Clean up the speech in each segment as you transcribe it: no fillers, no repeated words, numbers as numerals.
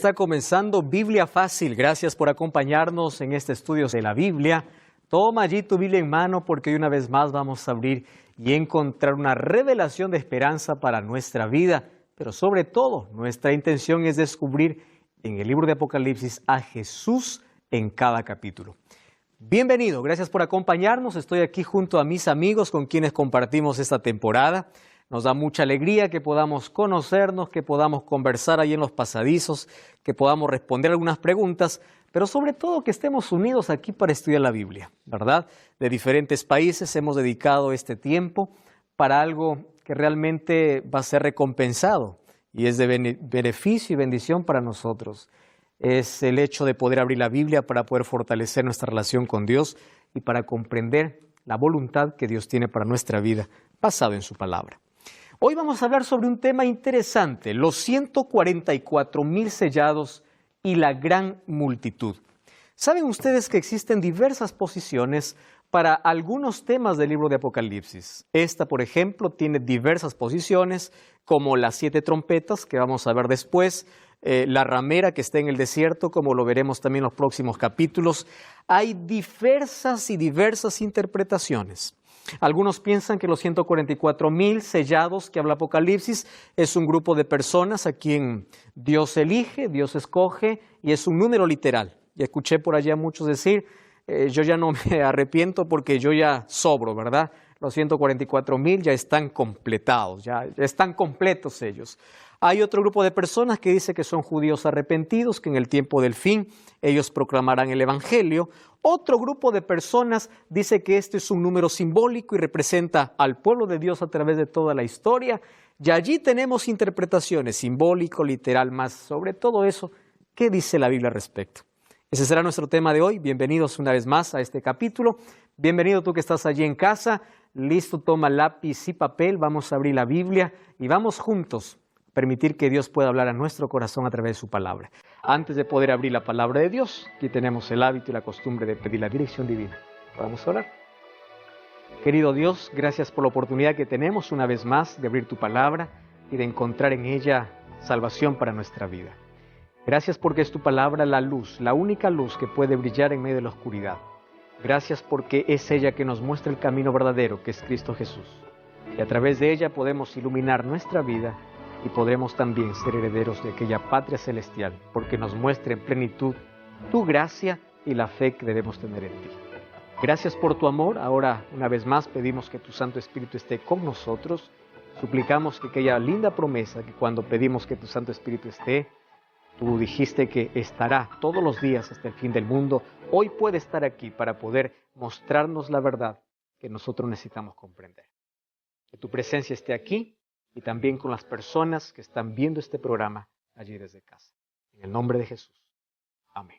está comenzando Biblia Fácil. Gracias por acompañarnos en este estudio de la Biblia. Toma allí tu Biblia en mano porque hoy una vez más vamos a abrir y encontrar una revelación de esperanza para nuestra vida. Pero sobre todo, nuestra intención es descubrir en el libro de Apocalipsis a Jesús en cada capítulo. Bienvenido, gracias por acompañarnos. Estoy aquí junto a mis amigos con quienes compartimos esta temporada. Nos da mucha alegría que podamos conocernos, que podamos conversar ahí en los pasadizos, que podamos responder algunas preguntas, pero sobre todo que estemos unidos aquí para estudiar la Biblia, ¿verdad? De diferentes países hemos dedicado este tiempo para algo que realmente va a ser recompensado y es de beneficio y bendición para nosotros. Es el hecho de poder abrir la Biblia para poder fortalecer nuestra relación con Dios y para comprender la voluntad que Dios tiene para nuestra vida, basado en su palabra. Hoy vamos a hablar sobre un tema interesante, los 144,000 sellados y la gran multitud. ¿Saben ustedes que existen diversas posiciones para algunos temas del libro de Apocalipsis? Esta, por ejemplo, tiene diversas posiciones, como las 7 trompetas, que vamos a ver después, la ramera que está en el desierto, como lo veremos también en los próximos capítulos. Hay diversas interpretaciones. Algunos piensan que los 144,000 sellados que habla Apocalipsis es un grupo de personas a quien Dios elige, Dios escoge y es un número literal. Y escuché por allá a muchos decir, yo ya no me arrepiento porque yo ya sobro, ¿verdad? Los 144,000 ya están completados, ya están completos ellos. Hay otro grupo de personas que dice que son judíos arrepentidos, que en el tiempo del fin ellos proclamarán el Evangelio. Otro grupo de personas dice que este es un número simbólico y representa al pueblo de Dios a través de toda la historia. Y allí tenemos interpretaciones, simbólico, literal, más sobre todo eso. ¿Qué dice la Biblia al respecto? Ese será nuestro tema de hoy. Bienvenidos una vez más a este capítulo. Bienvenido tú que estás allí en casa. Listo, toma lápiz y papel. Vamos a abrir la Biblia y vamos juntos a permitir que Dios pueda hablar a nuestro corazón a través de su palabra. Antes de poder abrir la palabra de Dios, aquí tenemos el hábito y la costumbre de pedir la dirección divina. Vamos a orar. Querido Dios, gracias por la oportunidad que tenemos una vez más de abrir tu palabra y de encontrar en ella salvación para nuestra vida. Gracias porque es tu palabra la luz, la única luz que puede brillar en medio de la oscuridad. Gracias porque es ella que nos muestra el camino verdadero, que es Cristo Jesús. Y a través de ella podemos iluminar nuestra vida y podremos también ser herederos de aquella patria celestial, porque nos muestra en plenitud tu gracia y la fe que debemos tener en ti. Gracias por tu amor. Ahora, una vez más, pedimos que tu Santo Espíritu esté con nosotros. Suplicamos que aquella linda promesa que cuando pedimos que tu Santo Espíritu esté, tú dijiste que estará todos los días hasta el fin del mundo. Hoy puede estar aquí para poder mostrarnos la verdad que nosotros necesitamos comprender. Que tu presencia esté aquí y también con las personas que están viendo este programa allí desde casa. En el nombre de Jesús. Amén.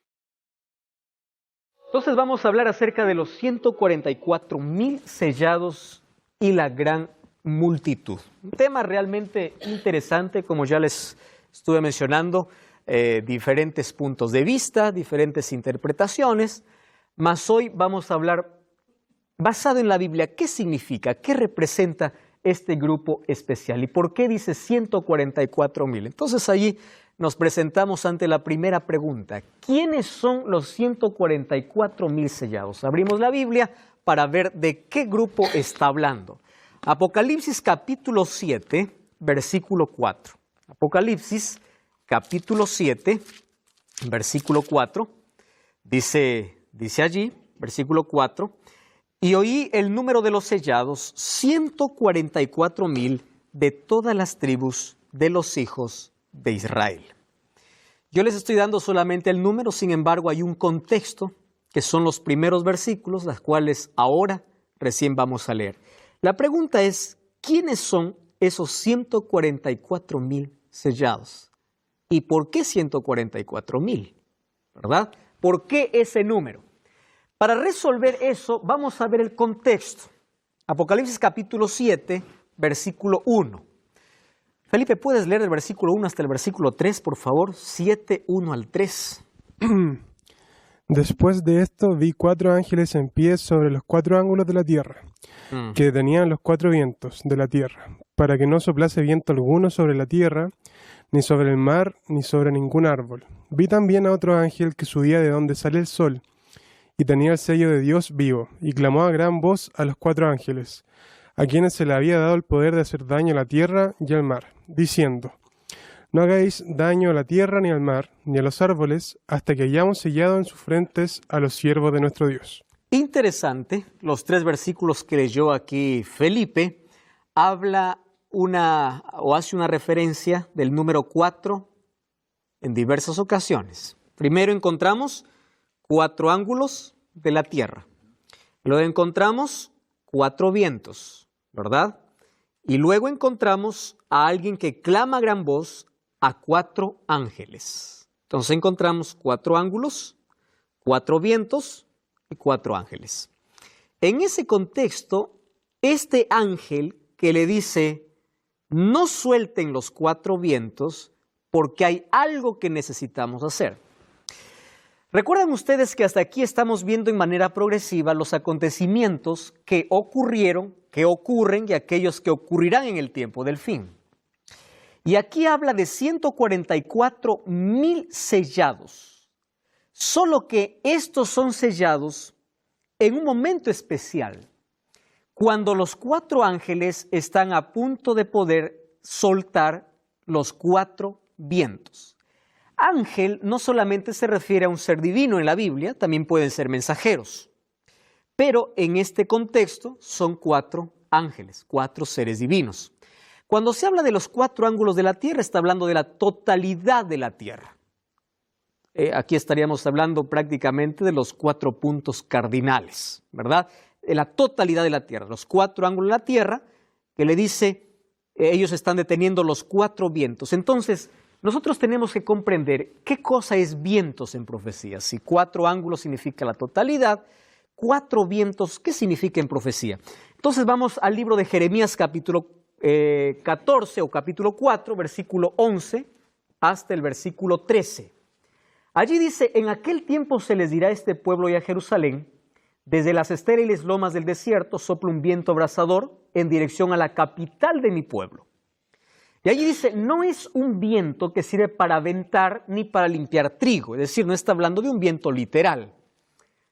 Entonces vamos a hablar acerca de los 144,000 sellados y la gran multitud. Un tema realmente interesante, como ya les estuve mencionando, diferentes puntos de vista, diferentes interpretaciones, mas hoy vamos a hablar basado en la Biblia. ¿Qué significa? ¿Qué representa este grupo especial? ¿Y por qué dice 144,000? Entonces allí nos presentamos ante la primera pregunta. ¿Quiénes son los 144,000 sellados? Abrimos la Biblia para ver de qué grupo está hablando. Apocalipsis capítulo 7, versículo 4. Apocalipsis capítulo 7, versículo 4. Dice allí, versículo 4. Y oí el número de los sellados, 144,000 de todas las tribus de los hijos de Israel. Yo les estoy dando solamente el número, sin embargo hay un contexto, que son los primeros versículos, las cuales ahora recién vamos a leer. La pregunta es, ¿quiénes son esos 144,000 sellados? ¿Y por qué 144,000? ¿Verdad? ¿Por qué ese número? Para resolver eso, vamos a ver el contexto. Apocalipsis capítulo 7, versículo 1. Felipe, ¿puedes leer el versículo 1 hasta el versículo 3, por favor? 7, 1 al 3. Después de esto vi 4 ángeles en pie sobre los 4 ángulos de la tierra, que tenían los 4 vientos de la tierra, para que no soplase viento alguno sobre la tierra, ni sobre el mar, ni sobre ningún árbol. Vi también a otro ángel que subía de donde sale el sol, y tenía el sello de Dios vivo, y clamó a gran voz a los 4 ángeles, a quienes se le había dado el poder de hacer daño a la tierra y al mar, diciendo: No hagáis daño a la tierra ni al mar, ni a los árboles, hasta que hayamos sellado en sus frentes a los siervos de nuestro Dios. Interesante, los 3 versículos que leyó aquí Felipe, habla hace una referencia del número 4 en diversas ocasiones. Primero encontramos 4 ángulos de la tierra. Luego encontramos 4 vientos, ¿verdad? Y luego encontramos a alguien que clama a gran voz a 4 ángeles. Entonces encontramos 4 ángulos, 4 vientos y 4 ángeles. En ese contexto, este ángel que le dice: no suelten los 4 vientos porque hay algo que necesitamos hacer. Recuerdan ustedes que hasta aquí estamos viendo en manera progresiva los acontecimientos que ocurrieron, que ocurren y aquellos que ocurrirán en el tiempo del fin. Y aquí habla de 144,000 sellados. Solo que estos son sellados en un momento especial, cuando los 4 ángeles están a punto de poder soltar los 4 vientos. Ángel no solamente se refiere a un ser divino en la Biblia, también pueden ser mensajeros. Pero en este contexto son 4 ángeles, 4 seres divinos. Cuando se habla de los 4 ángulos de la tierra, está hablando de la totalidad de la tierra. Aquí estaríamos hablando prácticamente de los 4 puntos cardinales, ¿verdad? De la totalidad de la tierra, los 4 ángulos de la tierra, que le dice, ellos están deteniendo los 4 vientos. Entonces, nosotros tenemos que comprender qué cosa es vientos en profecía. Si 4 ángulos significa la totalidad, 4 vientos, ¿qué significa en profecía? Entonces vamos al libro de Jeremías capítulo 14 o capítulo 4, versículo 11 hasta el versículo 13. Allí dice: en aquel tiempo se les dirá a este pueblo y a Jerusalén: desde las estériles lomas del desierto sopla un viento abrasador en dirección a la capital de mi pueblo. Y allí dice: no es un viento que sirve para aventar ni para limpiar trigo, es decir, no está hablando de un viento literal,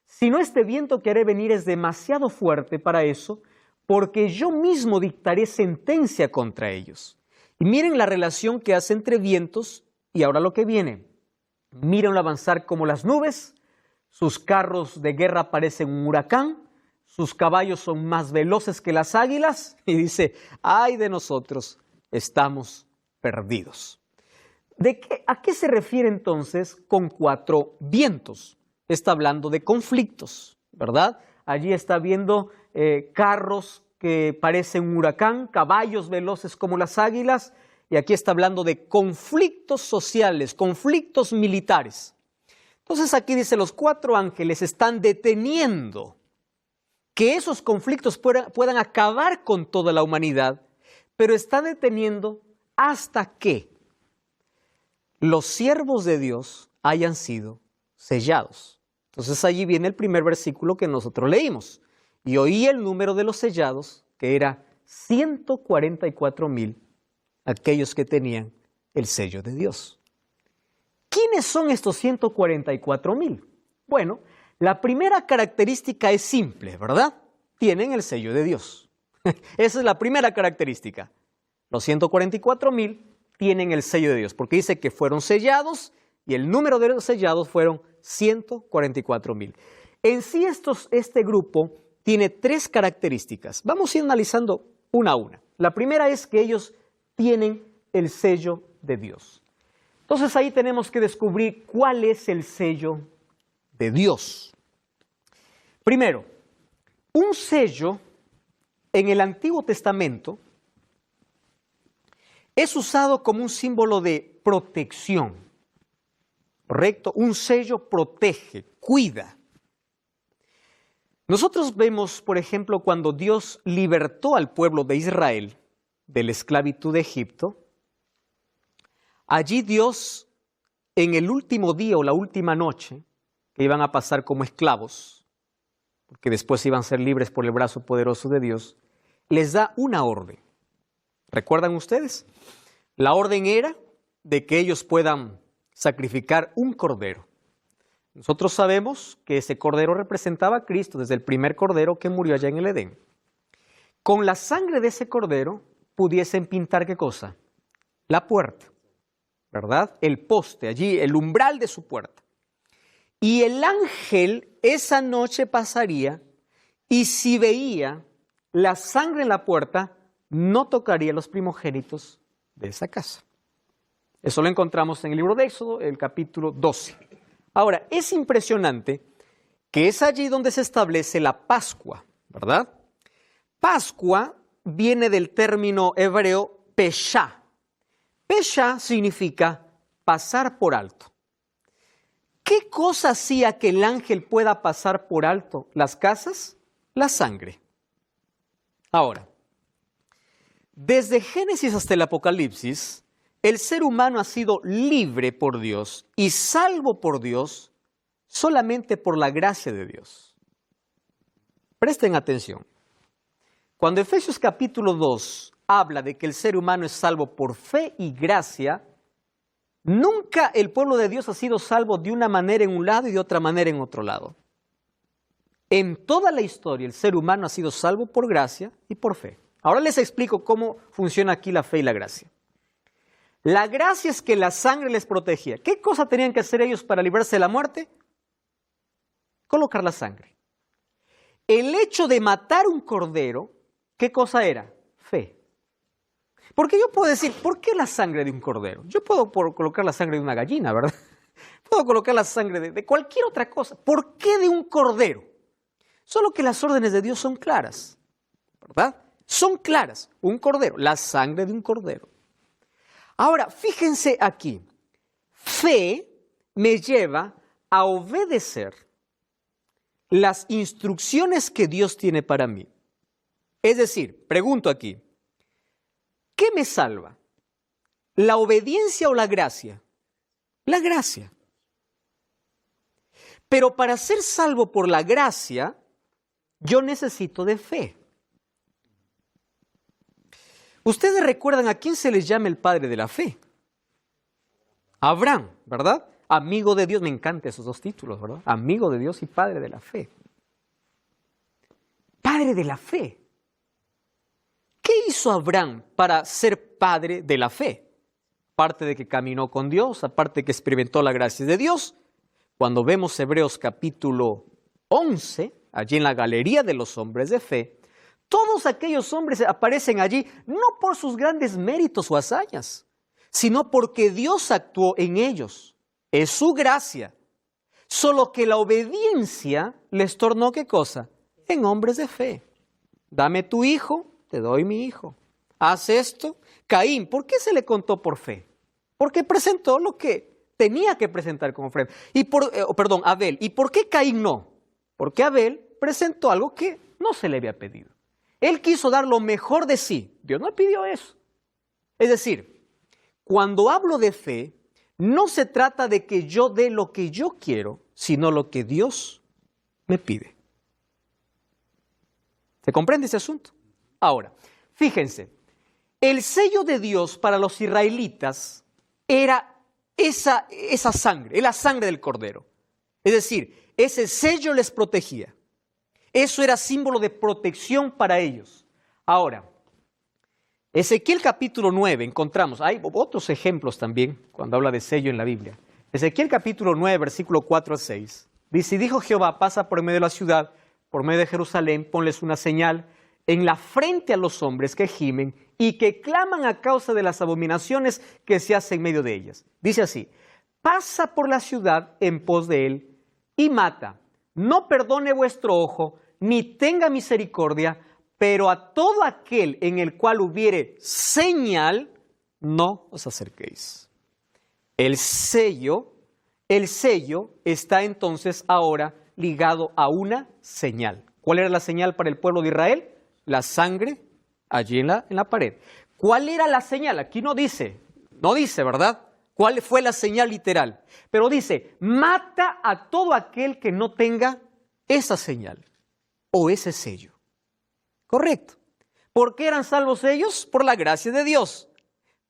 sino este viento que haré venir es demasiado fuerte para eso, porque yo mismo dictaré sentencia contra ellos. Y miren la relación que hace entre vientos y ahora lo que viene. Mírenlo avanzar como las nubes, sus carros de guerra parecen un huracán, sus caballos son más veloces que las águilas, y dice: ay de nosotros, estamos perdidos. ¿A qué se refiere entonces con 4 vientos? Está hablando de conflictos, ¿verdad? Allí está viendo carros que parecen un huracán, caballos veloces como las águilas, y aquí está hablando de conflictos sociales, conflictos militares. Entonces aquí dice: los 4 ángeles están deteniendo que esos conflictos puedan acabar con toda la humanidad, pero están deteniendo hasta que los siervos de Dios hayan sido sellados. Entonces allí viene el primer versículo que nosotros leímos. Y oí el número de los sellados, que era 144,000, aquellos que tenían el sello de Dios. ¿Quiénes son estos 144,000? Bueno, la primera característica es simple, ¿verdad? Tienen el sello de Dios. Esa es la primera característica. Los 144,000 tienen el sello de Dios, porque dice que fueron sellados y el número de los sellados fueron 144,000. En sí este grupo tiene 3 características. Vamos a ir analizando una a una. La primera es que ellos tienen el sello de Dios. Entonces ahí tenemos que descubrir cuál es el sello de Dios. Primero, un sello en el Antiguo Testamento es usado como un símbolo de protección, ¿correcto? Un sello protege, cuida. Nosotros vemos, por ejemplo, cuando Dios libertó al pueblo de Israel de la esclavitud de Egipto, allí Dios, en el último día o la última noche, que iban a pasar como esclavos, porque después iban a ser libres por el brazo poderoso de Dios, les da una orden. ¿Recuerdan ustedes? La orden era de que ellos puedan sacrificar un cordero. Nosotros sabemos que ese cordero representaba a Cristo desde el primer cordero que murió allá en el Edén. Con la sangre de ese cordero pudiesen pintar ¿qué cosa? La puerta, ¿verdad? El poste, allí, el umbral de su puerta. Y el ángel esa noche pasaría y si veía la sangre en la puerta, no tocaría los primogénitos de esa casa. Eso lo encontramos en el libro de Éxodo, el capítulo 12. Ahora, es impresionante que es allí donde se establece la Pascua, ¿verdad? Pascua viene del término hebreo Peshá. Peshá significa pasar por alto. ¿Qué cosa hacía que el ángel pueda pasar por alto las casas? La sangre. Ahora, desde Génesis hasta el Apocalipsis, el ser humano ha sido libre por Dios y salvo por Dios solamente por la gracia de Dios. Presten atención. Cuando Efesios capítulo 2 habla de que el ser humano es salvo por fe y gracia, nunca el pueblo de Dios ha sido salvo de una manera en un lado y de otra manera en otro lado. En toda la historia el ser humano ha sido salvo por gracia y por fe. Ahora les explico cómo funciona aquí la fe y la gracia. La gracia es que la sangre les protegía. ¿Qué cosa tenían que hacer ellos para librarse de la muerte? Colocar la sangre. El hecho de matar un cordero, ¿qué cosa era? Fe. Porque yo puedo decir, ¿por qué la sangre de un cordero? Yo puedo colocar la sangre de una gallina, ¿verdad? Puedo colocar la sangre de cualquier otra cosa. ¿Por qué de un cordero? Solo que las órdenes de Dios son claras, ¿verdad? Son claras. Un cordero, la sangre de un cordero. Ahora, fíjense aquí. Fe me lleva a obedecer las instrucciones que Dios tiene para mí. Es decir, pregunto aquí, ¿qué me salva? ¿La obediencia o la gracia? La gracia. Pero para ser salvo por la gracia, yo necesito de fe. Ustedes recuerdan a quién se les llama el padre de la fe. Abraham, ¿verdad? Amigo de Dios, me encantan esos dos títulos, ¿verdad? Amigo de Dios y padre de la fe. Padre de la fe. ¿Qué hizo Abraham para ser padre de la fe? Aparte de que caminó con Dios, aparte de que experimentó la gracia de Dios. Cuando vemos Hebreos capítulo 11, allí en la galería de los hombres de fe, todos aquellos hombres aparecen allí no por sus grandes méritos o hazañas, sino porque Dios actuó en ellos. Es su gracia. Solo que la obediencia les tornó ¿qué cosa? En hombres de fe. Dame tu hijo, te doy mi hijo. Haz esto. Caín, ¿por qué se le contó por fe? Porque presentó lo que tenía que presentar como ofrenda. Abel. ¿Y por qué Caín no? Porque Abel presentó algo que no se le había pedido. Él quiso dar lo mejor de sí. Dios no pidió eso. Es decir, cuando hablo de fe, no se trata de que yo dé lo que yo quiero, sino lo que Dios me pide. ¿Se comprende ese asunto? Ahora, fíjense, el sello de Dios para los israelitas era esa sangre, la sangre del cordero. Es decir, ese sello les protegía. Eso era símbolo de protección para ellos. Ahora, Ezequiel capítulo 9 encontramos, hay otros ejemplos también cuando habla de sello en la Biblia. Ezequiel capítulo 9, versículo 4 al 6, dice, y dijo Jehová, pasa por medio de la ciudad, por medio de Jerusalén, ponles una señal en la frente a los hombres que gimen y que claman a causa de las abominaciones que se hacen en medio de ellas. Dice así, pasa por la ciudad en pos de él y mata, no perdone vuestro ojo, ni tenga misericordia, pero a todo aquel en el cual hubiere señal, no os acerquéis. El sello está entonces ahora ligado a una señal. ¿Cuál era la señal para el pueblo de Israel? La sangre allí en la pared. ¿Cuál era la señal? Aquí no dice, ¿verdad? ¿Cuál fue la señal literal? Pero dice, mata a todo aquel que no tenga esa señal o ese sello. Correcto. ¿Por qué eran salvos ellos? Por la gracia de Dios.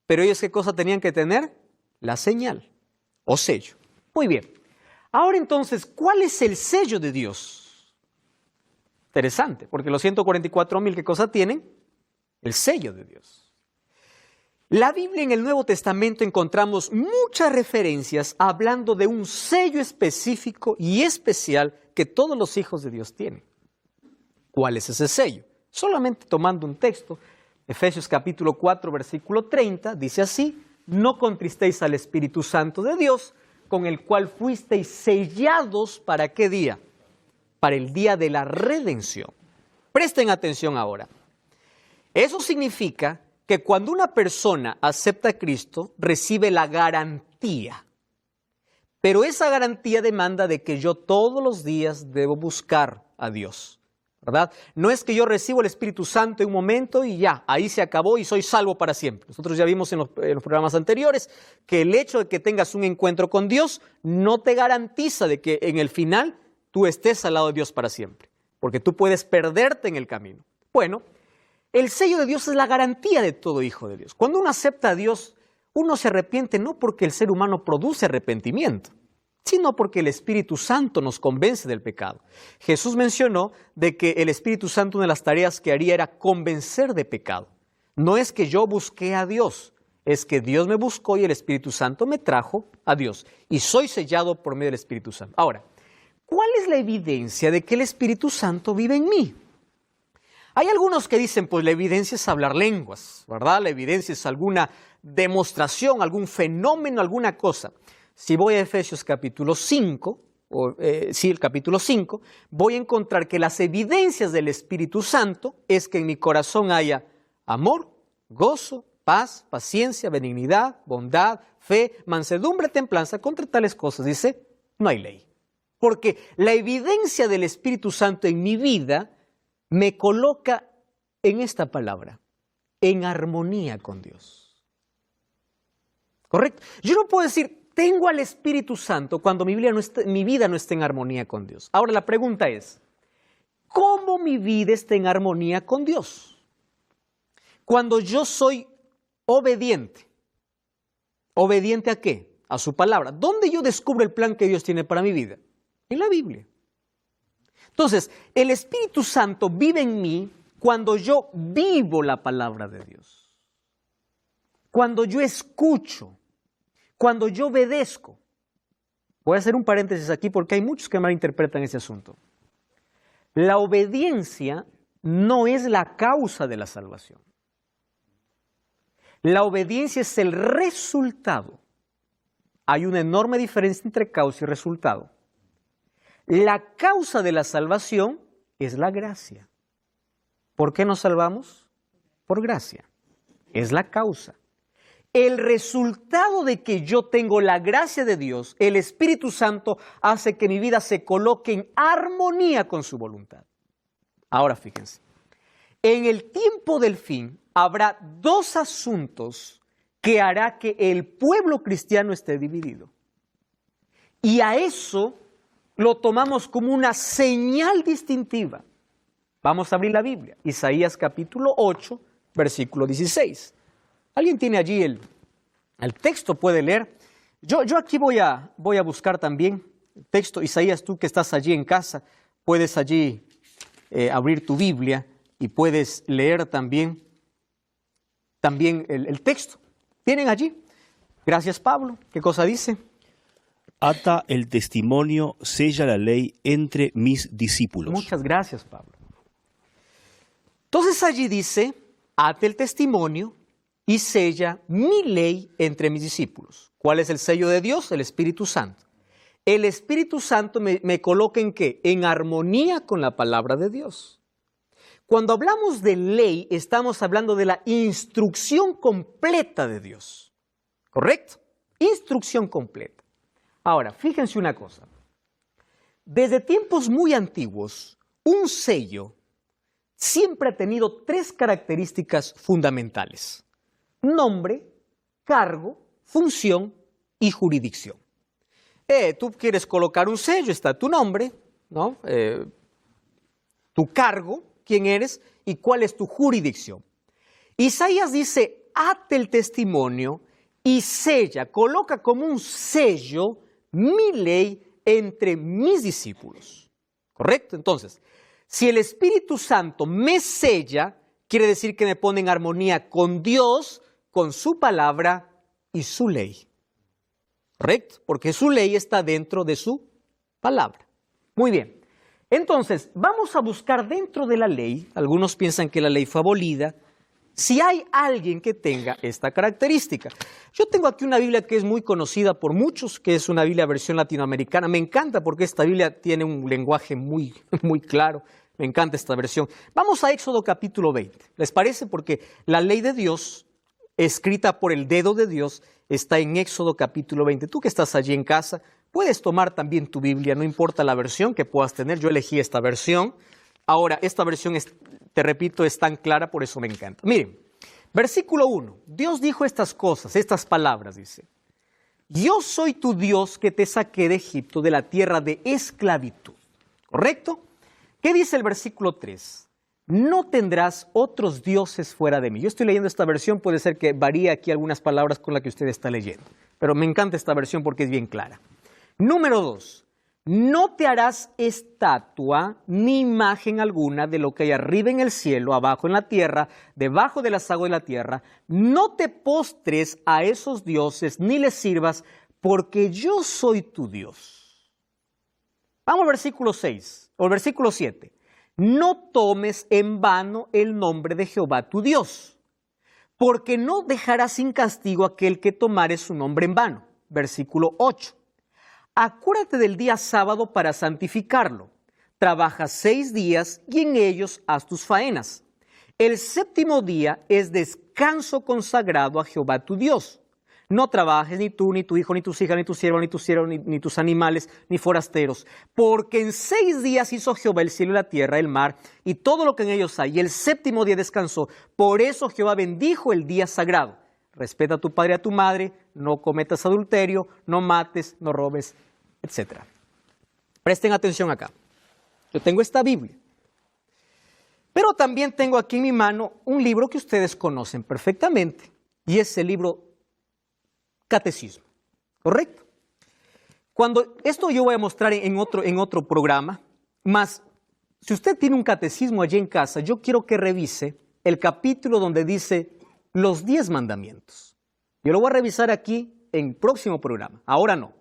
Pero ellos, ¿qué cosa tenían que tener? la señal o sello. Muy bien. Ahora entonces, ¿cuál es el sello de Dios? Interesante, porque los 144,000, ¿qué cosa tienen? El sello de Dios. La Biblia en el Nuevo Testamento encontramos muchas referencias hablando de un sello específico y especial que todos los hijos de Dios tienen. ¿Cuál es ese sello? Solamente tomando un texto, Efesios capítulo 4, versículo 30, dice así: no contristéis al Espíritu Santo de Dios, con el cual fuisteis sellados, ¿para qué día? Para el día de la redención. Presten atención ahora. Eso significa que cuando una persona acepta a Cristo, recibe la garantía. Pero esa garantía demanda de que yo todos los días debo buscar a Dios, ¿verdad? No es que yo recibo el Espíritu Santo en un momento y ya, ahí se acabó y soy salvo para siempre. Nosotros ya vimos en los programas anteriores que el hecho de que tengas un encuentro con Dios no te garantiza de que en el final tú estés al lado de Dios para siempre, porque tú puedes perderte en el camino. Bueno, el sello de Dios es la garantía de todo hijo de Dios. Cuando uno acepta a Dios, uno se arrepiente no porque el ser humano produce arrepentimiento, sino porque el Espíritu Santo nos convence del pecado. Jesús mencionó de que el Espíritu Santo, una de las tareas que haría era convencer de pecado. No es que yo busqué a Dios, es que Dios me buscó y el Espíritu Santo me trajo a Dios. Y soy sellado por medio del Espíritu Santo. Ahora, ¿cuál es la evidencia de que el Espíritu Santo vive en mí? Hay algunos que dicen, pues la evidencia es hablar lenguas, ¿verdad? La evidencia es alguna demostración, algún fenómeno, alguna cosa. Si voy a Efesios capítulo 5, el capítulo 5, voy a encontrar que las evidencias del Espíritu Santo es que en mi corazón haya amor, gozo, paz, paciencia, benignidad, bondad, fe, mansedumbre, templanza. Contra tales cosas, dice, no hay ley. Porque la evidencia del Espíritu Santo en mi vida me coloca en esta palabra, en armonía con Dios. ¿Correcto? Yo no puedo decir, tengo al Espíritu Santo cuando mi vida no está en armonía con Dios. Ahora la pregunta es, ¿cómo mi vida está en armonía con Dios? Cuando yo soy obediente. ¿Obediente a qué? A su palabra. ¿Dónde yo descubro el plan que Dios tiene para mi vida? En la Biblia. Entonces, el Espíritu Santo vive en mí cuando yo vivo la palabra de Dios. Cuando yo escucho. Cuando yo obedezco. Voy a hacer un paréntesis aquí porque hay muchos que malinterpretan ese asunto. La obediencia no es la causa de la salvación. La obediencia es el resultado. Hay una enorme diferencia entre causa y resultado. La causa de la salvación es la gracia. ¿Por qué nos salvamos? Por gracia. Es la causa. El resultado de que yo tengo la gracia de Dios, el Espíritu Santo, hace que mi vida se coloque en armonía con su voluntad. Ahora fíjense, en el tiempo del fin habrá dos asuntos que hará que el pueblo cristiano esté dividido. Y a eso lo tomamos como una señal distintiva. Vamos a abrir la Biblia, Isaías capítulo 8, versículo 16. ¿Alguien tiene allí el texto? ¿Puede leer? Yo aquí voy a buscar también el texto. Isaías, tú que estás allí en casa, puedes allí abrir tu Biblia y puedes leer también el texto. ¿Tienen allí? Gracias, Pablo. ¿Qué cosa dice? Ata el testimonio, sella la ley entre mis discípulos. Muchas gracias, Pablo. Entonces allí dice, ate el testimonio y sella mi ley entre mis discípulos. ¿Cuál es el sello de Dios? El Espíritu Santo. El Espíritu Santo me coloca ¿en qué? En armonía con la palabra de Dios. Cuando hablamos de ley, estamos hablando de la instrucción completa de Dios. ¿Correcto? Instrucción completa. Ahora, fíjense una cosa. Desde tiempos muy antiguos, un sello siempre ha tenido tres características fundamentales: nombre, cargo, función y jurisdicción. Tú quieres colocar un sello, está tu nombre, ¿no? Tu cargo, quién eres y cuál es tu jurisdicción. Isaías dice, ate el testimonio y sella, coloca como un sello mi ley entre mis discípulos. ¿Correcto? Entonces, si el Espíritu Santo me sella, quiere decir que me pone en armonía con Dios, con su palabra y su ley. ¿Correcto? Porque su ley está dentro de su palabra. Muy bien. Entonces, vamos a buscar dentro de la ley, algunos piensan que la ley fue abolida, si hay alguien que tenga esta característica. Yo tengo aquí una Biblia que es muy conocida por muchos, que es una Biblia versión latinoamericana. Me encanta porque esta Biblia tiene un lenguaje muy claro. Me encanta esta versión. Vamos a Éxodo capítulo 20. ¿Les parece? Porque la ley de Dios, escrita por el dedo de Dios, está en Éxodo capítulo 20. Tú que estás allí en casa, puedes tomar también tu Biblia, no importa la versión que puedas tener. Yo elegí esta versión. Ahora, esta versión, te repito, es tan clara, por eso me encanta. Miren, versículo 1. Dios dijo estas cosas, estas palabras, dice. Yo soy tu Dios que te saqué de Egipto, de la tierra de esclavitud. ¿Correcto? ¿Qué dice el versículo 3? No tendrás otros dioses fuera de mí. Yo estoy leyendo esta versión, puede ser que varíe aquí algunas palabras con las que usted está leyendo. Pero me encanta esta versión porque es bien clara. Número 2. No te harás estatua ni imagen alguna de lo que hay arriba en el cielo, abajo en la tierra, debajo de las aguas de la tierra. No te postres a esos dioses ni les sirvas, porque yo soy tu Dios. Vamos al versículo 6, o al versículo 7. No tomes en vano el nombre de Jehová tu Dios, porque no dejará sin castigo aquel que tomare su nombre en vano. Versículo 8. Acuérdate del día sábado para santificarlo. Trabaja 6 días y en ellos haz tus faenas. El séptimo día es descanso consagrado a Jehová tu Dios. No trabajes ni tú, ni tu hijo, ni tus hijas, ni tu siervo, ni tus animales, ni forasteros. Porque en 6 días hizo Jehová el cielo y la tierra, el mar, y todo lo que en ellos hay. Y el séptimo día descansó. Por eso Jehová bendijo el día sagrado. Respeta a tu padre y a tu madre, no cometas adulterio, no mates, no robes, etc. Presten atención acá. Yo tengo esta Biblia. Pero también tengo aquí en mi mano un libro que ustedes conocen perfectamente. Y es el libro Catecismo. ¿Correcto? Esto yo voy a mostrar en otro programa. Más, si usted tiene un catecismo allí en casa, yo quiero que revise el capítulo donde dice los 10 mandamientos. Yo lo voy a revisar aquí en el próximo programa, ahora no.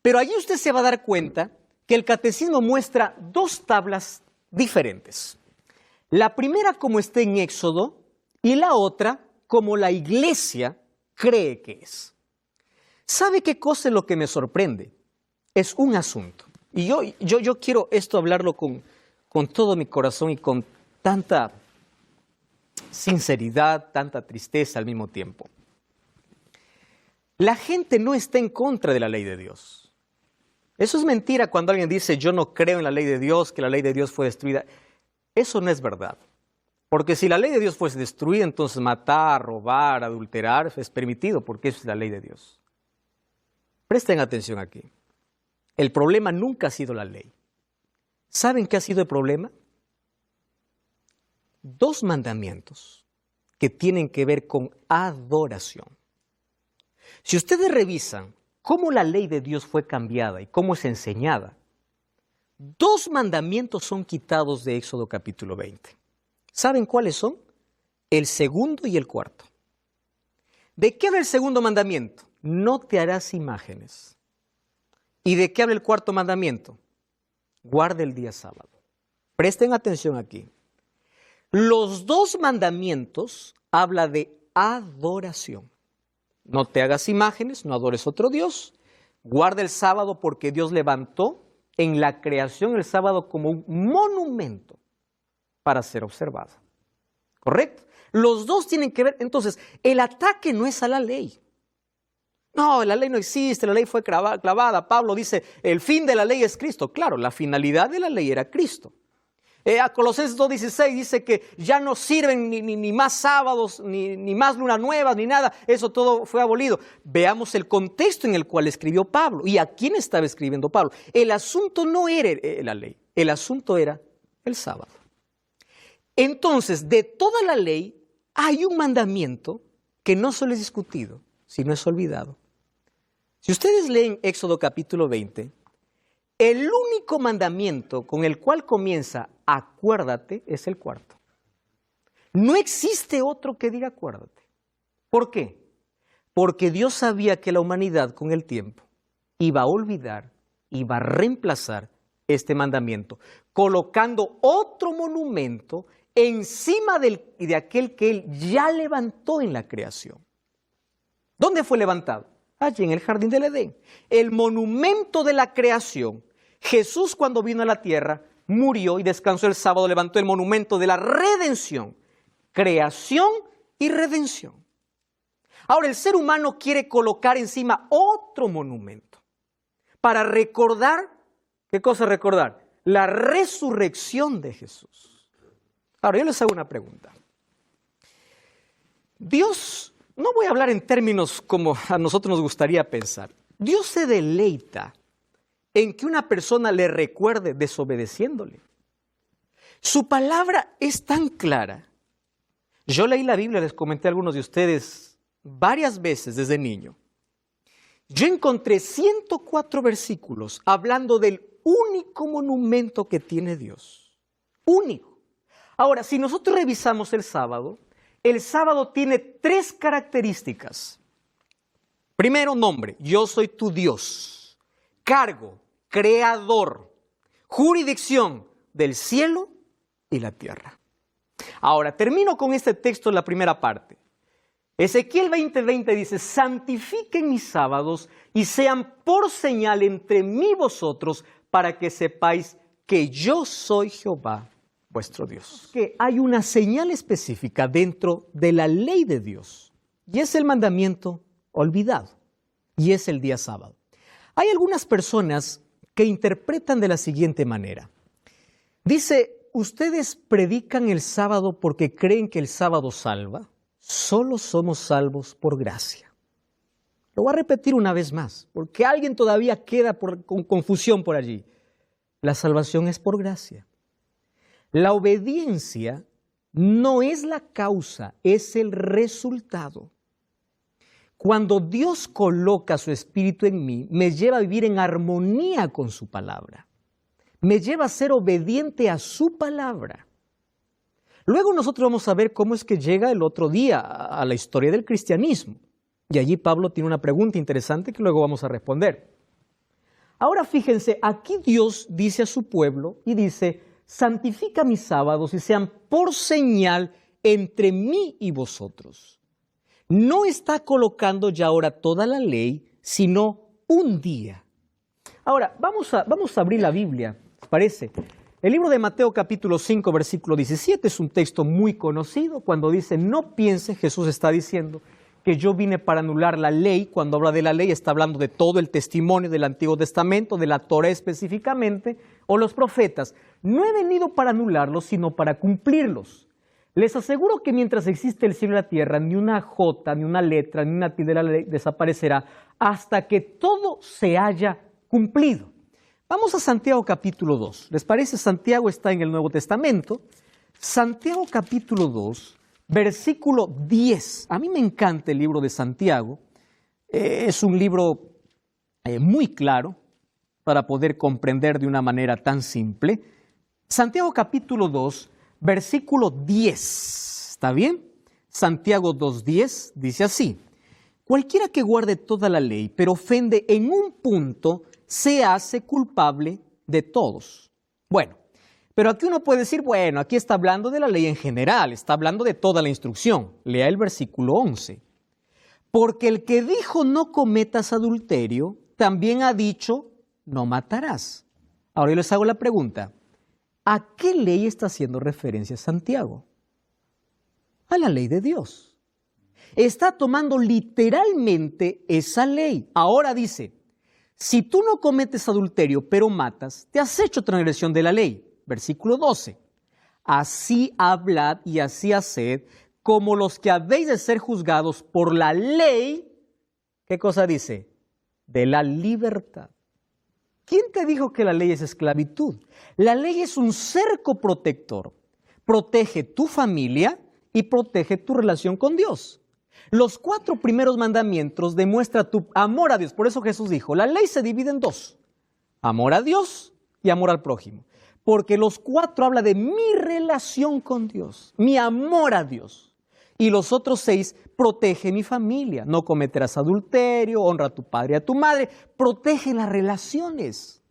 Pero allí usted se va a dar cuenta que el catecismo muestra 2 tablas diferentes. La primera como está en Éxodo y la otra como la iglesia cree que es. ¿Sabe qué cosa es lo que me sorprende? Es un asunto. Y yo quiero esto hablarlo con todo mi corazón y con tanta sinceridad, tanta tristeza al mismo tiempo. La gente no está en contra de la ley de Dios. Eso es mentira cuando alguien dice yo no creo en la ley de Dios, que la ley de Dios fue destruida. Eso no es verdad. Porque si la ley de Dios fuese destruida, entonces matar, robar, adulterar es permitido, porque eso es la ley de Dios. Presten atención aquí. El problema nunca ha sido la ley. ¿Saben qué ha sido el problema? 2 mandamientos que tienen que ver con adoración. Si ustedes revisan cómo la ley de Dios fue cambiada y cómo es enseñada, 2 mandamientos son quitados de Éxodo capítulo 20. ¿Saben cuáles son? El segundo y el cuarto. ¿De qué habla el segundo mandamiento? No te harás imágenes. ¿Y de qué habla el cuarto mandamiento? Guarda el día sábado. Presten atención aquí. Los 2 mandamientos hablan de adoración. No te hagas imágenes, no adores otro Dios. Guarda el sábado porque Dios levantó en la creación el sábado como un monumento para ser observado. ¿Correcto? Los 2 tienen que ver, entonces, el ataque no es a la ley. No, la ley no existe, la ley fue clavada. Pablo dice, el fin de la ley es Cristo. Claro, la finalidad de la ley era Cristo. A Colosenses 2:16 dice que ya no sirven ni más sábados, ni más lunas nuevas, ni nada. Eso todo fue abolido. Veamos el contexto en el cual escribió Pablo. ¿Y a quién estaba escribiendo Pablo? El asunto no era la ley, el asunto era el sábado. Entonces, de toda la ley hay un mandamiento que no solo es discutido, sino es olvidado. Si ustedes leen Éxodo capítulo 20, el único mandamiento con el cual comienza acuérdate es el cuarto. No existe otro que diga acuérdate. ¿Por qué? Porque Dios sabía que la humanidad con el tiempo iba a olvidar, iba a reemplazar este mandamiento, colocando otro monumento encima de aquel que Él ya levantó en la creación. ¿Dónde fue levantado? Allí en el jardín del Edén. El monumento de la creación. Jesús, cuando vino a la tierra, murió y descansó el sábado, levantó el monumento de la redención. Creación y redención. Ahora el ser humano quiere colocar encima otro monumento para recordar, ¿qué cosa recordar? La resurrección de Jesús. Ahora yo les hago una pregunta. Dios, no voy a hablar en términos como a nosotros nos gustaría pensar. Dios se deleita en que una persona le recuerde desobedeciéndole. Su palabra es tan clara. Yo leí la Biblia, les comenté a algunos de ustedes varias veces desde niño. Yo encontré 104 versículos hablando del único monumento que tiene Dios. Único. Ahora, si nosotros revisamos el sábado tiene 3 características. Primero, nombre, yo soy tu Dios. Cargo, creador. Jurisdicción del cielo y la tierra. Ahora, termino con este texto en la primera parte. Ezequiel 20:20 dice, santifiquen mis sábados y sean por señal entre mí y vosotros para que sepáis que yo soy Jehová, vuestro Dios. Que hay una señal específica dentro de la ley de Dios y es el mandamiento olvidado y es el día sábado. Hay algunas personas que interpretan de la siguiente manera. Dice, ustedes predican el sábado porque creen que el sábado salva. Solo somos salvos por gracia. Lo voy a repetir una vez más, porque alguien todavía queda con confusión por allí. La salvación es por gracia. La obediencia no es la causa, es el resultado. Cuando Dios coloca su espíritu en mí, me lleva a vivir en armonía con su palabra. Me lleva a ser obediente a su palabra. Luego nosotros vamos a ver cómo es que llega el otro día a la historia del cristianismo. Y allí Pablo tiene una pregunta interesante que luego vamos a responder. Ahora fíjense, aquí Dios dice a su pueblo y dice, santifica mis sábados y sean por señal entre mí y vosotros. No está colocando ya ahora toda la ley, sino un día. Ahora, vamos a abrir la Biblia, ¿les parece? El libro de Mateo capítulo 5, versículo 17 es un texto muy conocido. Cuando dice, no piense, Jesús está diciendo que yo vine para anular la ley. Cuando habla de la ley está hablando de todo el testimonio del Antiguo Testamento, de la Torá específicamente, o los profetas. No he venido para anularlos, sino para cumplirlos. Les aseguro que mientras existe el cielo y la tierra, ni una jota, ni una letra, ni una tilde de la ley desaparecerá hasta que todo se haya cumplido. Vamos a Santiago capítulo 2. ¿Les parece? Santiago está en el Nuevo Testamento. Santiago capítulo 2, versículo 10. A mí me encanta el libro de Santiago. Es un libro muy claro para poder comprender de una manera tan simple. Santiago capítulo 2, versículo 10. ¿Está bien? Santiago 2:10 dice así. Cualquiera que guarde toda la ley, pero ofende en un punto, se hace culpable de todos. Bueno, pero aquí uno puede decir, bueno, aquí está hablando de la ley en general, está hablando de toda la instrucción. Lea el versículo 11. Porque el que dijo no cometas adulterio, también ha dicho no matarás. Ahora yo les hago la pregunta, ¿a qué ley está haciendo referencia Santiago? A la ley de Dios. Está tomando literalmente esa ley. Ahora dice, si tú no cometes adulterio, pero matas, te has hecho transgresión de la ley. Versículo 12. Así hablad y así haced, como los que habéis de ser juzgados por la ley. ¿Qué cosa dice? De la libertad. ¿Quién te dijo que la ley es esclavitud? La ley es un cerco protector. Protege tu familia y protege tu relación con Dios. Los 4 primeros mandamientos demuestran tu amor a Dios. Por eso Jesús dijo, la ley se divide en 2. Amor a Dios y amor al prójimo. Porque los 4 hablan de mi relación con Dios, mi amor a Dios. Y los otros 6, protege mi familia. No cometerás adulterio, honra a tu padre y a tu madre. Protege las relaciones.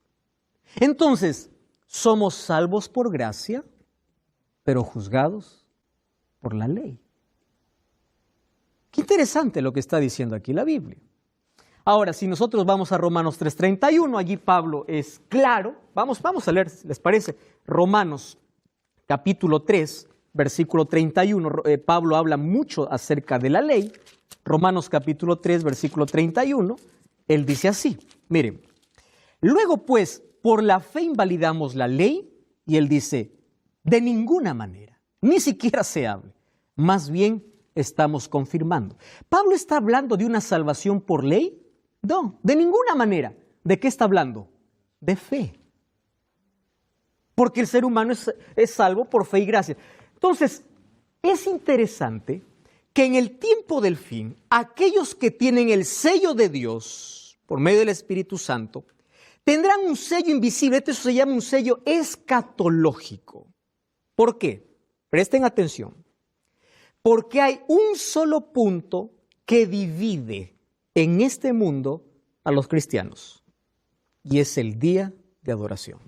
Entonces, somos salvos por gracia, pero juzgados por la ley. Qué interesante lo que está diciendo aquí la Biblia. Ahora, si nosotros vamos a Romanos 3:31, allí Pablo es claro. Vamos a leer, ¿les parece? Romanos capítulo 3, versículo 31. Pablo habla mucho acerca de la ley. Romanos capítulo 3, versículo 31. Él dice así, miren. Luego pues, por la fe invalidamos la ley, y él dice, de ninguna manera, ni siquiera se hable. Más bien estamos confirmando. ¿Pablo está hablando de una salvación por ley? No, de ninguna manera. ¿De qué está hablando? De fe. Porque el ser humano es salvo por fe y gracia. Entonces, es interesante que en el tiempo del fin, aquellos que tienen el sello de Dios, por medio del Espíritu Santo, tendrán un sello invisible. Esto se llama un sello escatológico. ¿Por qué? Presten atención. Porque hay un solo punto que divide en este mundo a los cristianos, y es el día de adoración.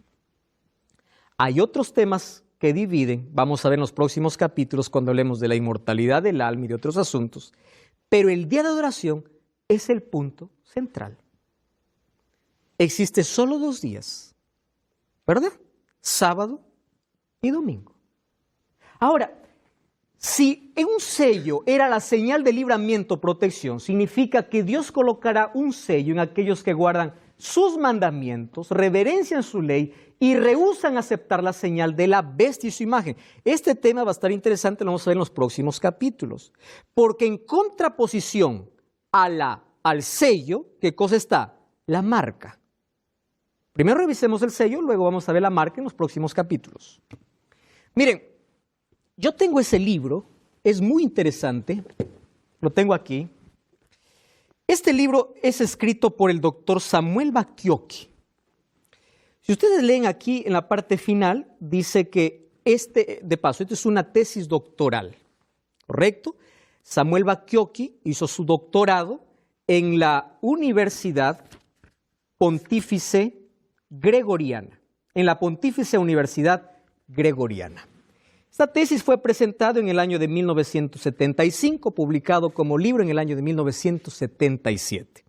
Hay otros temas que dividen, vamos a ver en los próximos capítulos cuando hablemos de la inmortalidad del alma y de otros asuntos, pero el día de adoración es el punto central. Existe solo 2 días, ¿verdad? Sábado y domingo. Ahora, si un sello era la señal de libramiento, protección, significa que Dios colocará un sello en aquellos que guardan sus mandamientos, reverencian su ley y rehúsan aceptar la señal de la bestia y su imagen. Este tema va a estar interesante, lo vamos a ver en los próximos capítulos. Porque en contraposición al sello, ¿qué cosa está? La marca. Primero revisemos el sello, luego vamos a ver la marca en los próximos capítulos. Miren, yo tengo ese libro, es muy interesante, lo tengo aquí. Este libro es escrito por el doctor Samuel Bacchiocchi. Si ustedes leen aquí en la parte final, dice que esto es una tesis doctoral, ¿correcto? Samuel Bacchiocchi hizo su doctorado en la Universidad Pontífice Gregoriana, en la Pontífice Universidad Gregoriana. Esta tesis fue presentada en el año de 1975, publicado como libro en el año de 1977.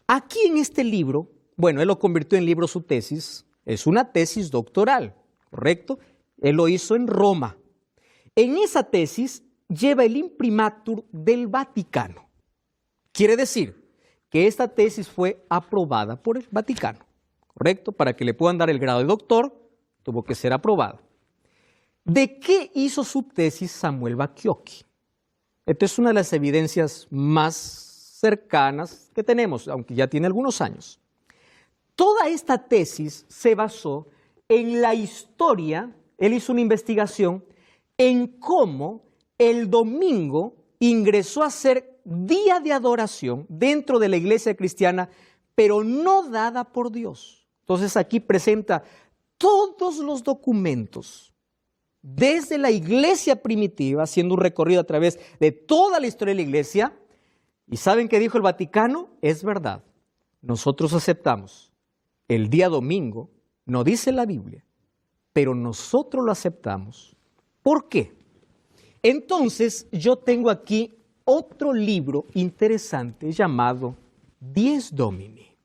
Aquí en este libro, bueno, él lo convirtió en libro su tesis, es una tesis doctoral, ¿correcto? Él lo hizo en Roma. En esa tesis lleva el imprimatur del Vaticano. Quiere decir que esta tesis fue aprobada por el Vaticano, ¿correcto? Para que le puedan dar el grado de doctor, tuvo que ser aprobada. ¿De qué hizo su tesis Samuel Bacchiocchi? Esta es una de las evidencias más cercanas que tenemos, aunque ya tiene algunos años. Toda esta tesis se basó en la historia, él hizo una investigación en cómo el domingo ingresó a ser día de adoración dentro de la iglesia cristiana, pero no dada por Dios. Entonces aquí presenta todos los documentos desde la iglesia primitiva, haciendo un recorrido a través de toda la historia de la iglesia. ¿Y saben qué dijo el Vaticano? Es verdad, nosotros aceptamos el día domingo, no dice la Biblia, pero nosotros lo aceptamos. ¿Por qué? Entonces yo tengo aquí otro libro interesante llamado Dies Domini.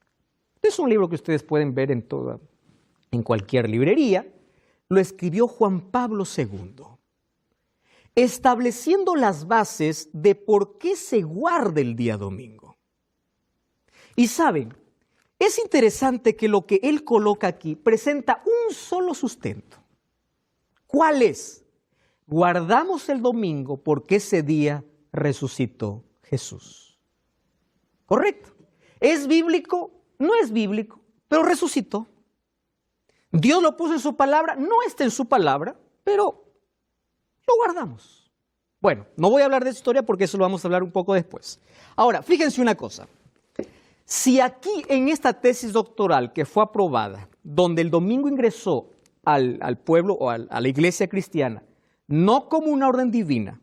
Es un libro que ustedes pueden ver en cualquier librería. Lo escribió Juan Pablo II, estableciendo las bases de por qué se guarda el día domingo. Y saben, es interesante que lo que él coloca aquí presenta un solo sustento. ¿Cuál es? Guardamos el domingo porque ese día resucitó Jesús. ¿Correcto? ¿Es bíblico? No es bíblico, pero resucitó. Dios lo puso en su palabra, no está en su palabra, pero lo guardamos. Bueno, no voy a hablar de esa historia porque eso lo vamos a hablar un poco después. Ahora, fíjense una cosa. Si aquí en esta tesis doctoral que fue aprobada, donde el domingo ingresó al pueblo o a la iglesia cristiana, no como una orden divina,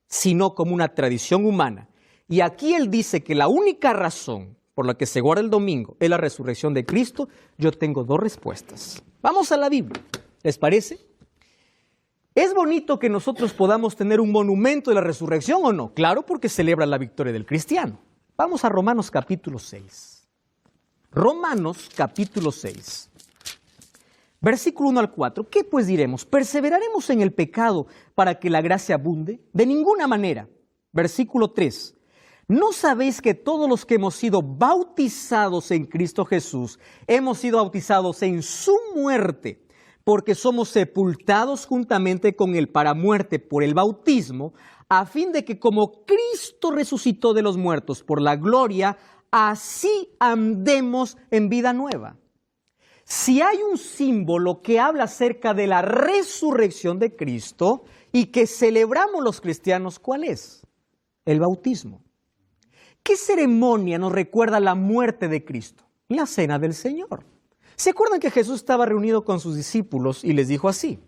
sino como una tradición humana, y aquí él dice que la única razón por la que se guarda el domingo es la resurrección de Cristo, yo tengo dos respuestas. Vamos a la Biblia, ¿les parece? ¿Es bonito que nosotros podamos tener un monumento de la resurrección o no? Claro, porque celebra la victoria del cristiano. Vamos a Romanos capítulo 6. Romanos capítulo 6. Versículo 1 al 4. ¿Qué pues diremos? ¿Perseveraremos en el pecado para que la gracia abunde? De ninguna manera. Versículo 3. ¿No sabéis que todos los que hemos sido bautizados en Cristo Jesús, hemos sido bautizados en su muerte? Porque somos sepultados juntamente con Él para muerte por el bautismo, a fin de que como Cristo resucitó de los muertos por la gloria, así andemos en vida nueva. Si hay un símbolo que habla acerca de la resurrección de Cristo y que celebramos los cristianos, ¿cuál es? El bautismo. ¿Qué ceremonia nos recuerda la muerte de Cristo? La cena del Señor. ¿Se acuerdan que Jesús estaba reunido con sus discípulos y les dijo así?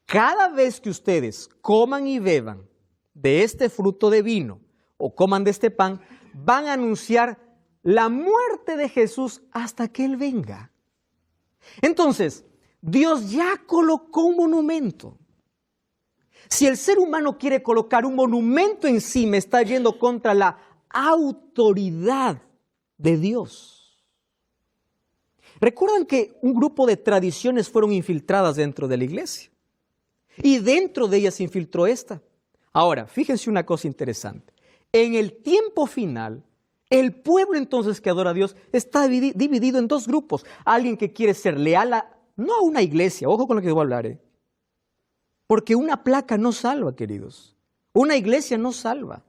Cada vez que ustedes coman y beban de este fruto de vino o coman de este pan, van a anunciar la muerte de Jesús hasta que Él venga. Entonces, Dios ya colocó un monumento. Si el ser humano quiere colocar un monumento encima, está yendo contra la autoridad de Dios. ¿Recuerdan que un grupo de tradiciones fueron infiltradas dentro de la iglesia? Y dentro de ellas se infiltró esta. Ahora, fíjense una cosa interesante. En el tiempo final, el pueblo entonces que adora a Dios está dividido en dos grupos. Alguien que quiere ser leal no a una iglesia, ojo con lo que voy a hablar, porque una placa no salva, queridos. Una iglesia no salva.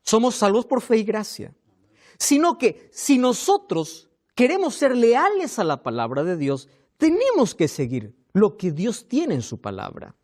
Somos salvos por fe y gracia. Sino que si nosotros queremos ser leales a la palabra de Dios, tenemos que seguir lo que Dios tiene en su palabra.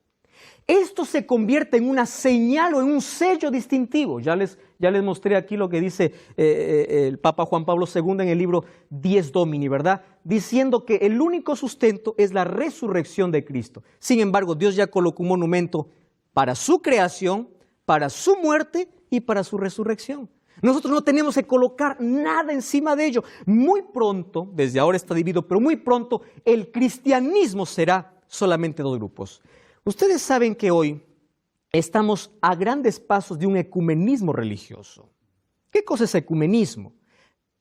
Esto se convierte en una señal o en un sello distintivo. Ya les mostré aquí lo que dice el Papa Juan Pablo II en el libro Dies Domini, ¿verdad? Diciendo que el único sustento es la resurrección de Cristo. Sin embargo, Dios ya colocó un monumento para su creación, para su muerte y para su resurrección. Nosotros no tenemos que colocar nada encima de ello. Muy pronto, desde ahora está dividido, pero muy pronto el cristianismo será solamente dos grupos. Ustedes saben que hoy estamos a grandes pasos de un ecumenismo religioso. ¿Qué cosa es ecumenismo?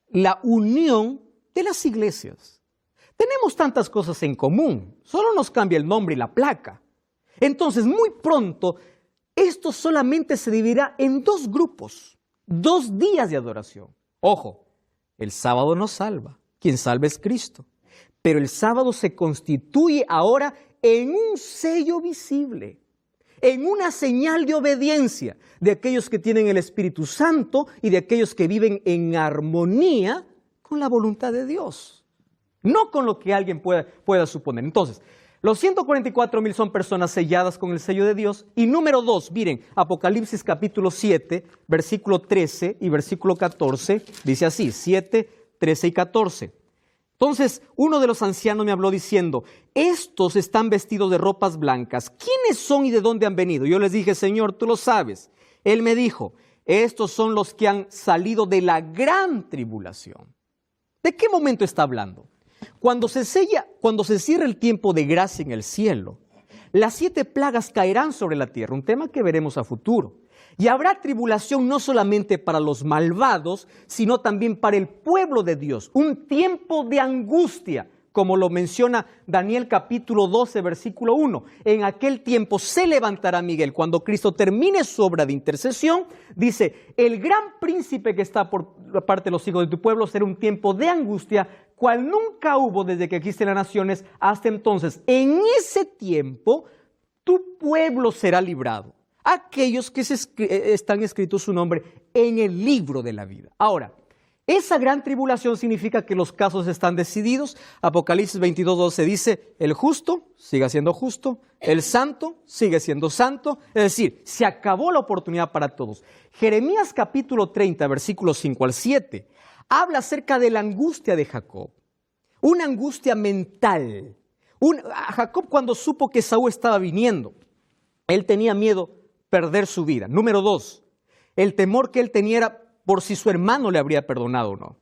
La unión de las iglesias. Tenemos tantas cosas en común, solo nos cambia el nombre y la placa. Entonces, muy pronto, esto solamente se dividirá en dos grupos, 2 días de adoración. Ojo, el sábado no salva, quien salva es Cristo. Pero el sábado se constituye ahora en un sello visible, en una señal de obediencia de aquellos que tienen el Espíritu Santo y de aquellos que viven en armonía con la voluntad de Dios, no con lo que alguien pueda suponer. Entonces, los 144,000 son personas selladas con el sello de Dios. Y número 2, miren, Apocalipsis capítulo 7, versículo 13 y versículo 14, dice así, 7, 13 y 14. Entonces, uno de los ancianos me habló diciendo, estos están vestidos de ropas blancas. ¿Quiénes son y de dónde han venido? Yo les dije, Señor, tú lo sabes. Él me dijo, estos son los que han salido de la gran tribulación. ¿De qué momento está hablando? Cuando se cierra el tiempo de gracia en el cielo, las 7 plagas caerán sobre la tierra, un tema que veremos a futuro. Y habrá tribulación no solamente para los malvados, sino también para el pueblo de Dios. Un tiempo de angustia, como lo menciona Daniel capítulo 12, versículo 1. En aquel tiempo se levantará Miguel. Cuando Cristo termine su obra de intercesión, dice, el gran príncipe que está por parte de los hijos de tu pueblo será un tiempo de angustia, cual nunca hubo desde que existen las naciones hasta entonces. En ese tiempo, tu pueblo será librado. Aquellos que están escritos su nombre en el libro de la vida. Ahora, Esa gran tribulación significa que los casos están decididos. Apocalipsis 22:12 dice, el justo sigue siendo justo, el santo sigue siendo santo. Es decir, se acabó la oportunidad para todos. Jeremías capítulo 30, versículos 5 al 7, habla acerca de la angustia de Jacob. Una angustia mental. Jacob, cuando supo que Esaú estaba viniendo, él tenía miedo perder su vida. Número 2, el temor que él tenía era por si su hermano le habría perdonado o no.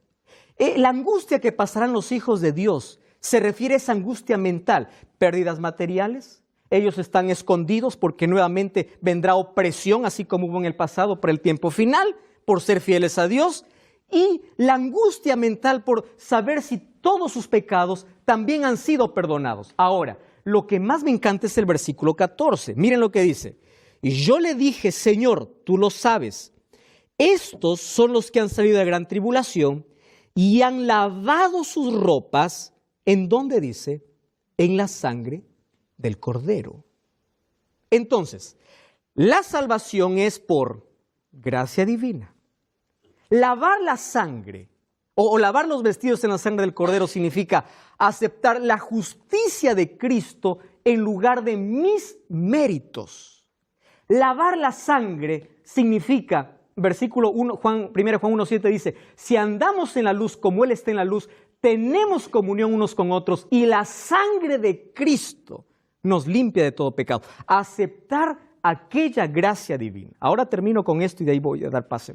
La angustia que pasarán los hijos de Dios se refiere a esa angustia mental. Pérdidas materiales, ellos están escondidos porque nuevamente vendrá opresión, así como hubo en el pasado por el tiempo final, por ser fieles a Dios. Y la angustia mental por saber si todos sus pecados también han sido perdonados. Ahora, lo que más me encanta es el versículo 14. Miren lo que dice. Y yo le dije, Señor, tú lo sabes. Estos son los que han salido de la gran tribulación y han lavado sus ropas, ¿en dónde dice? En la sangre del Cordero. Entonces, la salvación es por gracia divina. Lavar la sangre o lavar los vestidos en la sangre del Cordero significa aceptar la justicia de Cristo en lugar de mis méritos. Lavar la sangre significa... Versículo 1 Juan 1:7 dice, si andamos en la luz como Él está en la luz, tenemos comunión unos con otros y la sangre de Cristo nos limpia de todo pecado. Aceptar aquella gracia divina. Ahora termino con esto y de ahí voy a dar pase.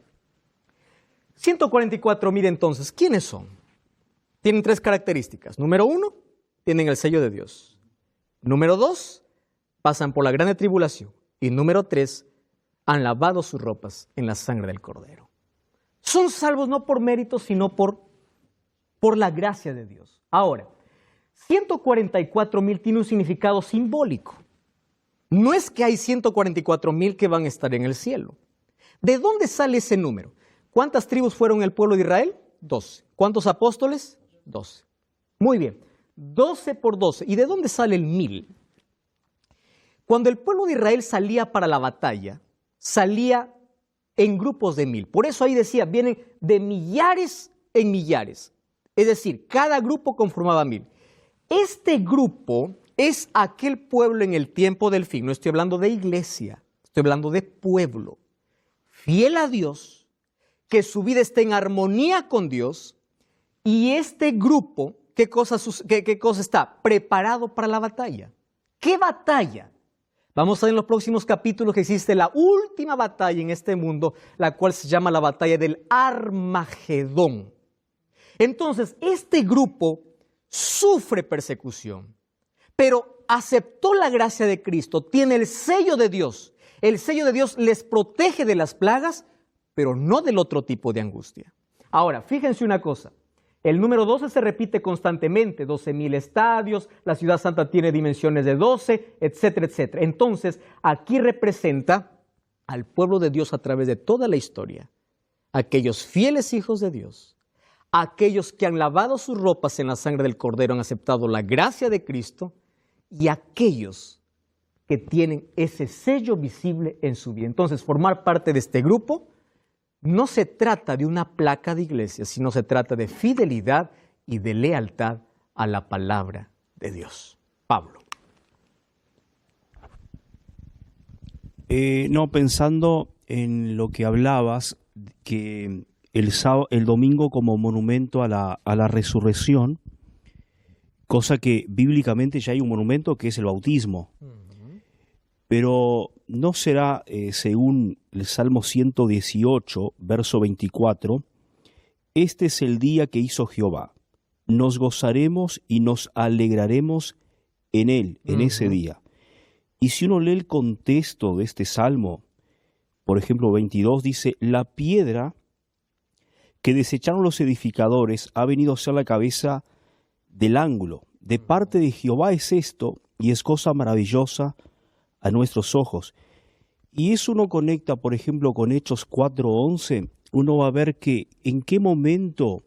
144,000 entonces, ¿quiénes son? Tienen 3 características. Número 1, tienen el sello de Dios. Número 2, pasan por la gran tribulación. Y número 3, han lavado sus ropas en la sangre del Cordero. Son salvos no por mérito, sino por la gracia de Dios. Ahora, 144,000 tiene un significado simbólico. No es que hay 144,000 que van a estar en el cielo. ¿De dónde sale ese número? ¿Cuántas tribus fueron el pueblo de Israel? 12. ¿Cuántos apóstoles? 12. Muy bien, 12 por 12. ¿Y de dónde sale el 1000? Cuando el pueblo de Israel salía para la batalla, salía en grupos de 1000. Por eso ahí decía, vienen de millares en millares. Es decir, cada grupo conformaba 1000. Este grupo es aquel pueblo en el tiempo del fin. No estoy hablando de iglesia, estoy hablando de pueblo. Fiel a Dios, que su vida esté en armonía con Dios. Y este grupo, ¿qué cosa está? Preparado para la batalla. ¿Qué batalla? Vamos a ver en los próximos capítulos que existe la última batalla en este mundo, la cual se llama la batalla del Armagedón. Entonces, este grupo sufre persecución, pero aceptó la gracia de Cristo, tiene el sello de Dios. El sello de Dios les protege de las plagas, pero no del otro tipo de angustia. Ahora, fíjense una cosa. El número 12 se repite constantemente, 12,000 estadios, la ciudad santa tiene dimensiones de 12, etcétera, etcétera. Entonces, aquí representa al pueblo de Dios a través de toda la historia. Aquellos fieles hijos de Dios, aquellos que han lavado sus ropas en la sangre del Cordero, han aceptado la gracia de Cristo, y aquellos que tienen ese sello visible en su vida. Entonces, formar parte de este grupo no se trata de una placa de iglesia, sino se trata de fidelidad y de lealtad a la palabra de Dios. Pablo. Pensando en lo que hablabas, que el domingo como monumento a la resurrección, cosa que bíblicamente ya hay un monumento que es el bautismo. Pero no será, según el Salmo 118, verso 24, este es el día que hizo Jehová. Nos gozaremos y nos alegraremos en él, en ese día. Y si uno lee el contexto de este Salmo, por ejemplo 22, dice, la piedra que desecharon los edificadores ha venido a ser la cabeza del ángulo. De parte de Jehová es esto, y es cosa maravillosa a nuestros ojos. Y eso uno conecta, por ejemplo, con Hechos 4:11, uno va a ver que en qué momento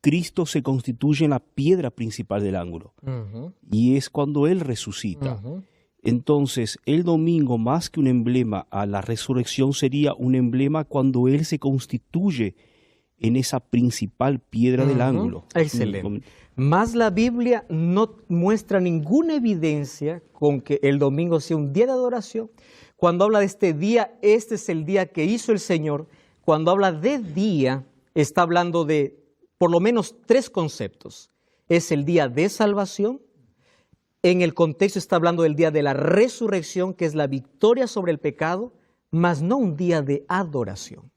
Cristo se constituye en la piedra principal del ángulo. Y es cuando Él resucita. Entonces, el domingo, más que un emblema a la resurrección, sería un emblema cuando Él se constituye en esa principal piedra del ángulo. Excelente. Más la Biblia no muestra ninguna evidencia con que el domingo sea un día de adoración. Cuando habla de este día, este es el día que hizo el Señor. Cuando habla de día, está hablando de por lo menos 3 conceptos. Es el día de salvación. En el contexto está hablando del día de la resurrección, que es la victoria sobre el pecado, mas no un día de adoración.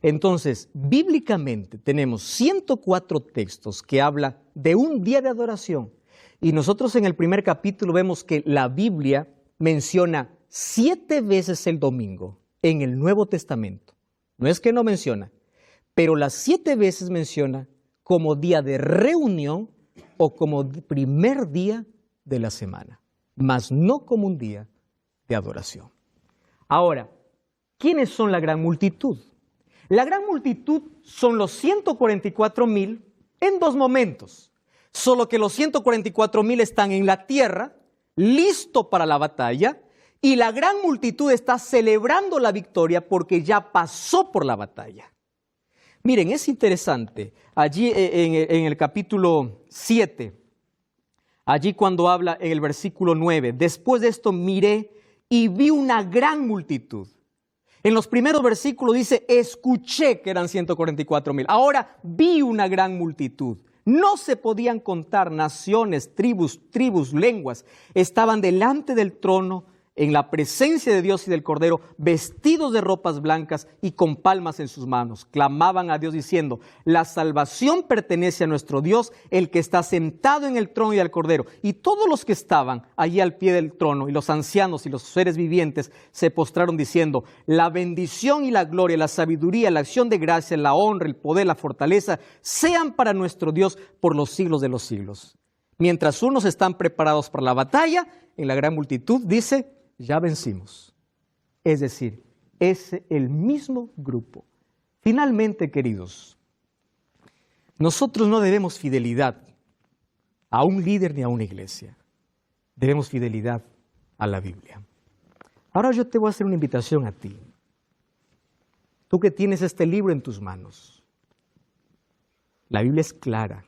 Entonces, bíblicamente tenemos 104 textos que hablan de un día de adoración. Y nosotros en el primer capítulo vemos que la Biblia menciona 7 veces el domingo en el Nuevo Testamento. No es que no menciona, pero las 7 veces menciona como día de reunión o como primer día de la semana, mas no como un día de adoración. Ahora, ¿quiénes son la gran multitud? La gran multitud son los 144,000 en 2 momentos, solo que los 144,000 están en la tierra, listo para la batalla, y la gran multitud está celebrando la victoria porque ya pasó por la batalla. Miren, es interesante, allí en el capítulo 7, allí cuando habla en el versículo 9, después de esto miré y vi una gran multitud. En los primeros versículos dice, escuché que eran 144,000. Ahora vi una gran multitud. No se podían contar naciones, tribus, lenguas. Estaban delante del trono, en la presencia de Dios y del Cordero, vestidos de ropas blancas y con palmas en sus manos. Clamaban a Dios diciendo, la salvación pertenece a nuestro Dios, el que está sentado en el trono y al Cordero. Y todos los que estaban allí al pie del trono, y los ancianos y los seres vivientes, se postraron diciendo, la bendición y la gloria, la sabiduría, la acción de gracia, la honra, el poder, la fortaleza, sean para nuestro Dios por los siglos de los siglos. Mientras unos están preparados para la batalla, en la gran multitud dice, ya vencimos. Es decir, es el mismo grupo. Finalmente, queridos, nosotros no debemos fidelidad a un líder ni a una iglesia. Debemos fidelidad a la Biblia. Ahora yo te voy a hacer una invitación a ti. Tú que tienes este libro en tus manos. La Biblia es clara.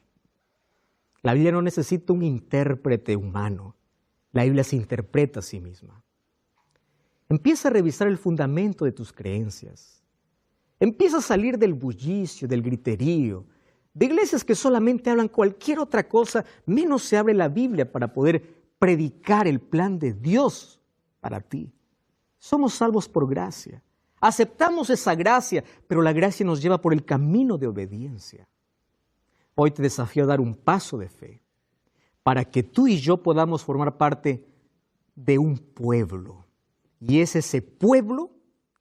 La Biblia no necesita un intérprete humano. La Biblia se interpreta a sí misma. Empieza a revisar el fundamento de tus creencias. Empieza a salir del bullicio, del griterío, de iglesias que solamente hablan cualquier otra cosa, menos se abre la Biblia para poder predicar el plan de Dios para ti. Somos salvos por gracia. Aceptamos esa gracia, pero la gracia nos lleva por el camino de obediencia. Hoy te desafío a dar un paso de fe para que tú y yo podamos formar parte de un pueblo. Y es ese pueblo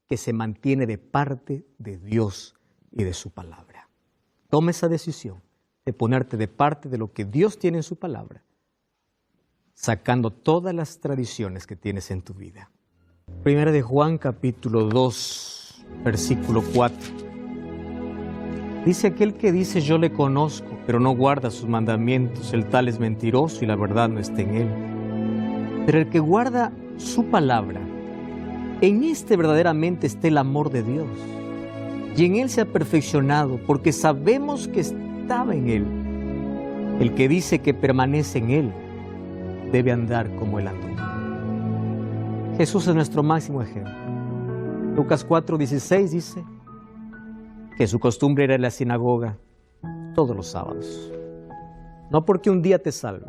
que se mantiene de parte de Dios y de su palabra. Toma esa decisión de ponerte de parte de lo que Dios tiene en su palabra, sacando todas las tradiciones que tienes en tu vida. Primera de Juan capítulo 2, versículo 4. Dice aquel que dice yo le conozco, pero no guarda sus mandamientos, el tal es mentiroso y la verdad no está en él. Pero el que guarda su palabra, en este verdaderamente está el amor de Dios, y en él se ha perfeccionado, porque sabemos que estaba en él. El que dice que permanece en él, debe andar como él andó. Jesús es nuestro máximo ejemplo. Lucas 4:16 dice que su costumbre era en la sinagoga todos los sábados. No porque un día te salve,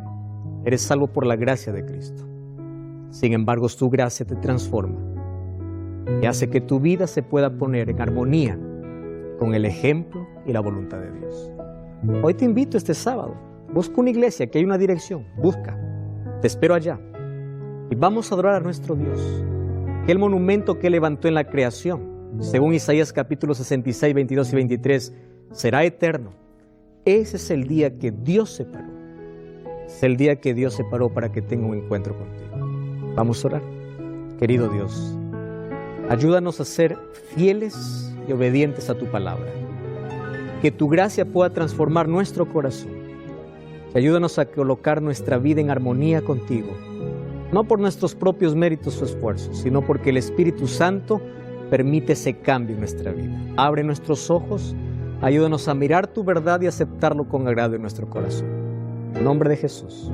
eres salvo por la gracia de Cristo. Sin embargo, su gracia te transforma y hace que tu vida se pueda poner en armonía con el ejemplo y la voluntad de Dios. Hoy te invito este sábado, busca una iglesia, que hay una dirección, busca, te espero allá y vamos a adorar a nuestro Dios, que el monumento que levantó en la creación, según Isaías capítulo 66, 22 y 23, será eterno. Ese es el día que Dios separó, es el día que Dios separó para que tenga un encuentro contigo. Vamos a orar. Querido Dios, ayúdanos a ser fieles y obedientes a tu palabra. Que tu gracia pueda transformar nuestro corazón. Y ayúdanos a colocar nuestra vida en armonía contigo. No por nuestros propios méritos o esfuerzos, sino porque el Espíritu Santo permite ese cambio en nuestra vida. Abre nuestros ojos Ayúdanos a mirar tu verdad y aceptarlo con agrado en nuestro corazón. En nombre de Jesús.